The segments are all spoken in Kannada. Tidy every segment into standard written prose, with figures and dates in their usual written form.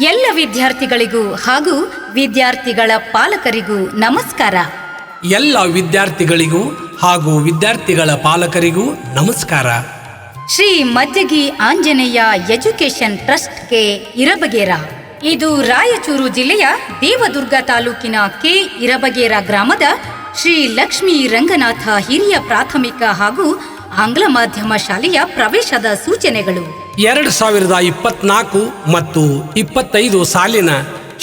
ಎಲ್ಲ ವಿದ್ಯಾರ್ಥಿಗಳಿಗೂ ಹಾಗೂ ವಿದ್ಯಾರ್ಥಿಗಳ ಪಾಲಕರಿಗೂ ನಮಸ್ಕಾರ. ಎಲ್ಲ ವಿದ್ಯಾರ್ಥಿಗಳಿಗೂ ಹಾಗೂ ವಿದ್ಯಾರ್ಥಿಗಳ ಪಾಲಕರಿಗೂ ನಮಸ್ಕಾರ. ಶ್ರೀ ಮಜ್ಜಗಿ ಆಂಜನೇಯ ಎಜುಕೇಶನ್ ಟ್ರಸ್ಟ್ಗೆ ಇರಬಗೇರ. ಇದು ರಾಯಚೂರು ಜಿಲ್ಲೆಯ ದೇವದುರ್ಗ ತಾಲೂಕಿನ ಕೆ ಇರಬಗೇರ ಗ್ರಾಮದ ಶ್ರೀ ಲಕ್ಷ್ಮೀ ರಂಗನಾಥ ಹಿರಿಯ ಪ್ರಾಥಮಿಕ ಹಾಗೂ ಆಂಗ್ಲ ಮಾಧ್ಯಮ ಶಾಲೆಯ ಪ್ರವೇಶದ ಸೂಚನೆಗಳು. 2024 ಮತ್ತು 25 ಸಾಲಿನ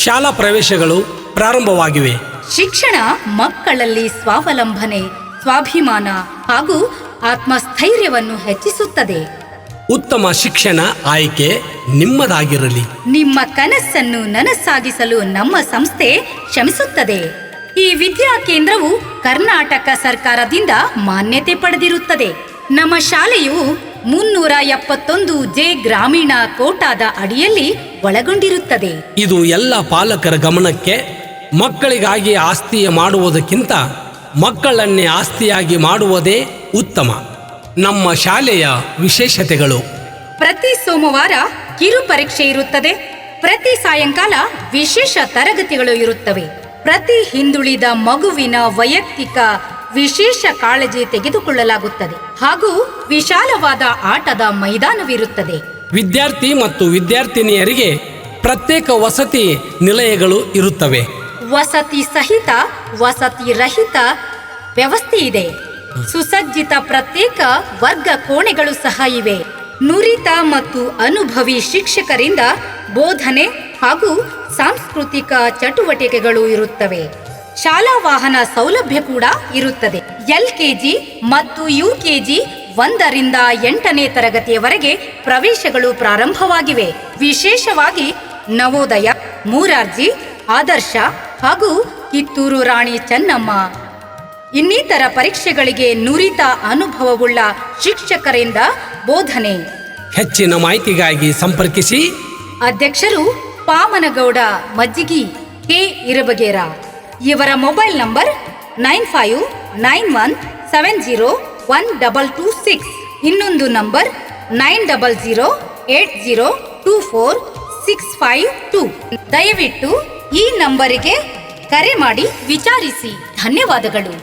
ಶಾಲಾ ಪ್ರವೇಶಗಳು ಪ್ರಾರಂಭವಾಗಿವೆ. ಶಿಕ್ಷಣ ಮಕ್ಕಳಲ್ಲಿ ಸ್ವಾವಲಂಬನೆ, ಸ್ವಾಭಿಮಾನ ಹಾಗೂ ಆತ್ಮಸ್ಥೈರ್ಯವನ್ನು ಹೆಚ್ಚಿಸುತ್ತದೆ. ಉತ್ತಮ ಶಿಕ್ಷಣ ಆಯ್ಕೆ ನಿಮ್ಮದಾಗಿರಲಿ. ನಿಮ್ಮ ಕನಸನ್ನು ನನಸಾಗಿಸಲು ನಮ್ಮ ಸಂಸ್ಥೆ ಶ್ರಮಿಸುತ್ತದೆ. ಈ ವಿದ್ಯಾ ಕೇಂದ್ರವು ಕರ್ನಾಟಕ ಸರ್ಕಾರದಿಂದ ಮಾನ್ಯತೆ ಪಡೆದಿರುತ್ತದೆ. ನಮ್ಮ ಶಾಲೆಯು 371 ಗ್ರಾಮೀಣ ಕೋಟಾದ ಅಡಿಯಲ್ಲಿ ಒಳಗೊಂಡಿರುತ್ತದೆ. ಇದು ಎಲ್ಲ ಪಾಲಕರ ಗಮನಕ್ಕೆ. ಮಕ್ಕಳಿಗಾಗಿ ಆಸ್ತಿ ಮಾಡುವುದಕ್ಕಿಂತ ಮಕ್ಕಳನ್ನೇ ಆಸ್ತಿಯಾಗಿ ಮಾಡುವುದೇ ಉತ್ತಮ. ನಮ್ಮ ಶಾಲೆಯ ವಿಶೇಷತೆಗಳು: ಪ್ರತಿ ಸೋಮವಾರ ಕಿರು ಪರೀಕ್ಷೆ ಇರುತ್ತದೆ. ಪ್ರತಿ ಸಾಯಂಕಾಲ ವಿಶೇಷ ತರಗತಿಗಳು ಇರುತ್ತವೆ. ಪ್ರತಿ ಹಿಂದುಳಿದ ಮಗುವಿನ ವೈಯಕ್ತಿಕ ವಿಶೇಷ ಕಾಳಜಿ ತೆಗೆದುಕೊಳ್ಳಲಾಗುತ್ತದೆ ಹಾಗೂ ವಿಶಾಲವಾದ ಆಟದ ಮೈದಾನವಿರುತ್ತದೆ. ವಿದ್ಯಾರ್ಥಿ ಮತ್ತು ವಿದ್ಯಾರ್ಥಿನಿಯರಿಗೆ ಪ್ರತ್ಯೇಕ ವಸತಿ ನಿಲಯಗಳು ಇರುತ್ತವೆ. ವಸತಿ ಸಹಿತ ವಸತಿ ರಹಿತ ವ್ಯವಸ್ಥೆ ಇದೆ. ಸುಸಜ್ಜಿತ ಪ್ರತ್ಯೇಕ ವರ್ಗ ಕೋಣೆಗಳು ಸಹ ಇವೆ. ನುರಿತ ಮತ್ತು ಅನುಭವಿ ಶಿಕ್ಷಕರಿಂದ ಬೋಧನೆ ಹಾಗೂ ಸಾಂಸ್ಕೃತಿಕ ಚಟುವಟಿಕೆಗಳು ಇರುತ್ತವೆ. ಶಾಲಾ ವಾಹನ ಸೌಲಭ್ಯ ಕೂಡ ಇರುತ್ತದೆ. LKG ಮತ್ತು UKG 1ರಿಂದ 8ನೇ ತರಗತಿಯವರೆಗೆ ಪ್ರವೇಶಗಳು ಪ್ರಾರಂಭವಾಗಿವೆ. ವಿಶೇಷವಾಗಿ ನವೋದಯ, ಮೂರಾರ್ಜಿ, ಆದರ್ಶ ಹಾಗೂ ಕಿತ್ತೂರು ರಾಣಿ ಚೆನ್ನಮ್ಮ ಇನ್ನಿತರ ಪರೀಕ್ಷೆಗಳಿಗೆ ನುರಿತ ಅನುಭವವುಳ್ಳ ಶಿಕ್ಷಕರಿಂದ ಬೋಧನೆ. ಹೆಚ್ಚಿನ ಮಾಹಿತಿಗಾಗಿ ಸಂಪರ್ಕಿಸಿ. ಅಧ್ಯಕ್ಷರು ಪಾಮನಗೌಡ ಮಜ್ಜಿಗಿ, ಕೆ ಇರಬಗೇರ. ಇವರ ಮೊಬೈಲ್ ನಂಬರ್ 9591701226. ಇನ್ನೊಂದು ನಂಬರ್ 9008024652. ದಯವಿಟ್ಟು ಈ ನಂಬರಿಗೆ ಕರೆ ಮಾಡಿ ವಿಚಾರಿಸಿ. ಧನ್ಯವಾದಗಳು.